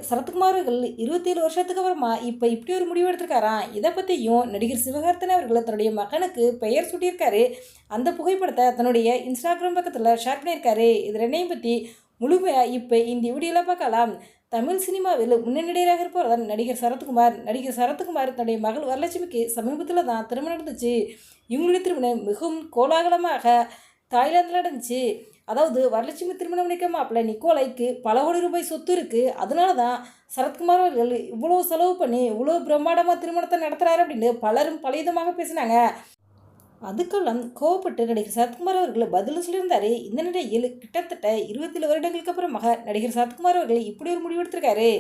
சரத்குமார் அவர்கள் 27 வருஷத்துக்கு அப்புறமா இப்போ இப்படி ஒரு முடிவு எடுத்திருக்காராம். இதை பற்றியும் நடிகர் சிவகார்த்திகேயன் அவர்கள் தன்னுடைய மகனுக்கு பெயர் சூட்டியிருக்காரு. அந்த புகைப்படத்தை தன்னுடைய இன்ஸ்டாகிராம் பக்கத்தில் ஷேர் பண்ணியிருக்காரு. இது ரெண்டையும் பற்றி முழுமையாக இப்போ இந்த வீடியோவில் பார்க்கலாம். தமிழ் சினிமாவில் முன்னணி நடிகராக இருப்பவர் நடிகர் சரத்குமார். நடிகர் சரத்குமார் தன்னுடைய மகள் வரலட்சுமிக்கு சமீபத்தில் தான் திருமணம் நடந்துச்சு. இவங்களுடைய திருமணம் மிகவும் கோலாகலமாக தாய்லாந்தில் நடந்துச்சு. அதாவது வரலட்சுமி திருமணம் பண்ணிக்க மாப்பிள்ளை நிக்கோலைக்கு பல கோடி ரூபாய் சொத்து இருக்குது. அதனால தான் சரத்குமார் அவர்கள் இவ்வளோ செலவு பண்ணி இவ்வளோ பிரம்மாண்டமாக திருமணத்தை நடத்துகிறாரு அப்படின்னு பலரும் பலவிதமாக பேசினாங்க. அதுக்கெல்லாம் கோவப்பட்டு நடிகர் சரத்குமார் அவர்கள் பதில் சொல்லியிருந்தாரு. இந்த நிலையில் கிட்டத்தட்ட 27 வருடங்களுக்கு அப்புறமாக நடிகர் சரத்குமார் அவர்கள் இப்படி ஒரு முடிவு எடுத்திருக்காரு.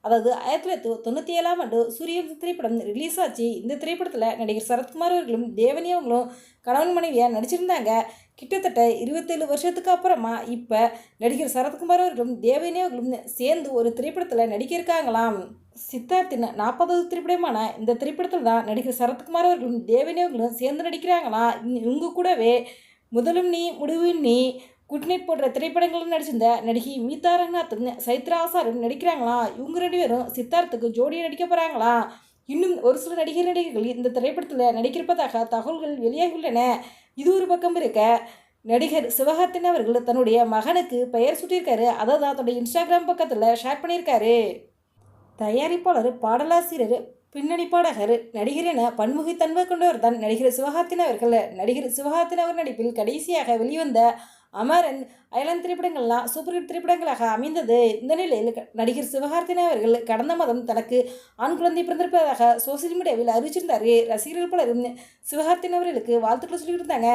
அதாவது 1997ஆம் ஆண்டு சூரியன் திரைப்படம் ரிலீஸ் ஆச்சு. இந்த திரைப்படத்தில் நடிகர் சரத்குமார் அவர்களும் தேவனி அவங்களும் கணவன் மனைவியாக நடிச்சிருந்தாங்க. கிட்டத்தட்ட 27 வருஷத்துக்கு அப்புறமா இப்போ நடிகர் சரத்குமார் அவர்களும் தேவனி அவர்களும் சேர்ந்து ஒரு திரைப்படத்தில் நடிக்க இருக்காங்களாம். சித்தார்த்தின் 40வது திரைப்படமான இந்த திரைப்படத்தில் தான் நடிகர் சரத்குமார் அவர்களும் தேவனி அவர்களும் சேர்ந்து நடிக்கிறாங்களாம். இவங்க கூடவே முதலும் நீ முடிவும் நீ, குட் நைட் போன்ற திரைப்படங்களும் நடிச்சிருந்த நடிகை மீதா ரங்கநாத்தும் சைத்ரா ஆசாரும் நடிக்கிறாங்களாம். இவங்க 2 பேரும் சித்தார்த்துக்கு ஜோடியை நடிக்க போகிறாங்களாம். இன்னும் ஒரு சில நடிகர்கள் இந்த திரைப்படத்தில் நடிக்கிறப்பதாக தகவல்கள் வெளியாகியுள்ளன. இது ஒரு பக்கம் இருக்க, நடிகர் சிவகார்த்திகேயன் அவர்கள் தன்னுடைய மகனுக்கு பெயர் சூட்டியிருக்காரு. அதை தான் தன்னுடைய இன்ஸ்டாகிராம் பக்கத்தில் ஷேர் பண்ணியிருக்காரு. தயாரிப்பாளர், பாடலாசிரியர், பின்னணி பாடகர், நடிகர் என பன்முகத்தன்மை கொண்டவர் தான் நடிகர் சிவகார்த்திகேயன் அவர்கள். நடிகர் சிவகார்த்திகேயன் அவர் நடிப்பில் கடைசியாக வெளிவந்த அமரன், அயலன் திரைப்படங்கள்லாம் சூப்பர் ஹிட் திரைப்படங்களாக அமைந்தது. இந்த நிலையில் நடிகர் சிவகார்த்திகேயன் அவர்கள் கடந்த மாதம் தனக்கு ஆண் குழந்தை பிறந்திருப்பதாக சோசியல் மீடியாவில் அறிவிச்சிருந்தார். ரசிகர்கள் பலரும் சிவகார்த்திகேயன் அவர்களுக்கு வாழ்த்துக்கள் சொல்லிட்டு இருந்தாங்க.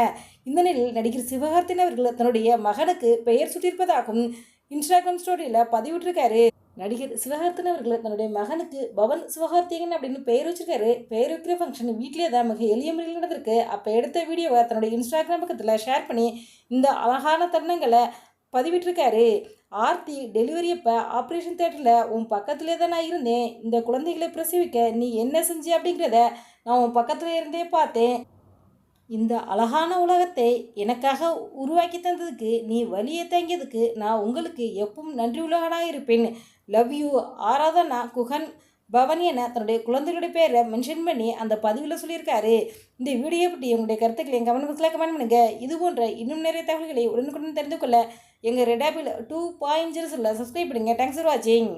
இந்த நிலையில் நடிகர் சிவகார்த்திகேயன் அவர்கள் தன்னுடைய மகனுக்கு பெயர் சூட்டியிருப்பதாகவும் இன்ஸ்டாகிராம் ஸ்டோரியில் பதிவிட்டிருக்காரு. நடிகர் சிவகார்த்திகேயன் அவர்கள் தன்னுடைய மகனுக்கு பவன் சிவகார்த்திகேயன் அப்படின்னு பெயர் வச்சிருக்காரு. பெயர் வைக்கிற ஃபங்க்ஷன் வீட்டிலே தான் மிக எளிய முறையில் நடந்திருக்கு. அப்போ எடுத்த வீடியோவை தன்னுடைய இன்ஸ்டாகிராம் பக்கத்தில் ஷேர் பண்ணி இந்த அழகான தருணங்களை பதிவிட்டிருக்காரு. ஆர்த்தி, டெலிவரி அப்போ ஆப்ரேஷன் தேட்டரில் உன் பக்கத்திலே தான் நான் இருந்தேன். இந்த குழந்தைகளை பிரசவிக்க நீ என்ன செஞ்ச அப்படிங்கிறத நான் உன் பக்கத்தில் இருந்தே பார்த்தேன். இந்த அழகான உலகத்தை எனக்காக உருவாக்கி தந்ததுக்கு, நீ வலியை தாங்கியதுக்கு நான் உங்களுக்கு எப்பவும் நன்றி உள்ளவனாக இருப்பேன். லவ் யூ ஆராதனா குஹன் பவனி என தன்னுடைய குழந்தைகளுடைய பேரை மென்ஷன் பண்ணி அந்த பதிவில் சொல்லியிருக்காரு. இந்த வீடியோ பற்றி உங்களுடைய கருத்துக்களை எங்கள் கமெண்ட் பாக்ஸில் கமெண்ட் பண்ணுங்கள். இது போன்ற இன்னும் நிறைய தகவல்களை உடனுக்குடன் தெரிந்து கொள்ள எங்கள் ரெட் ஆப்பிள் 2.0 சப்ஸ்கிரைப் பண்ணுங்கள். தேங்க்ஸ் ஃபார் வாட்சிங்.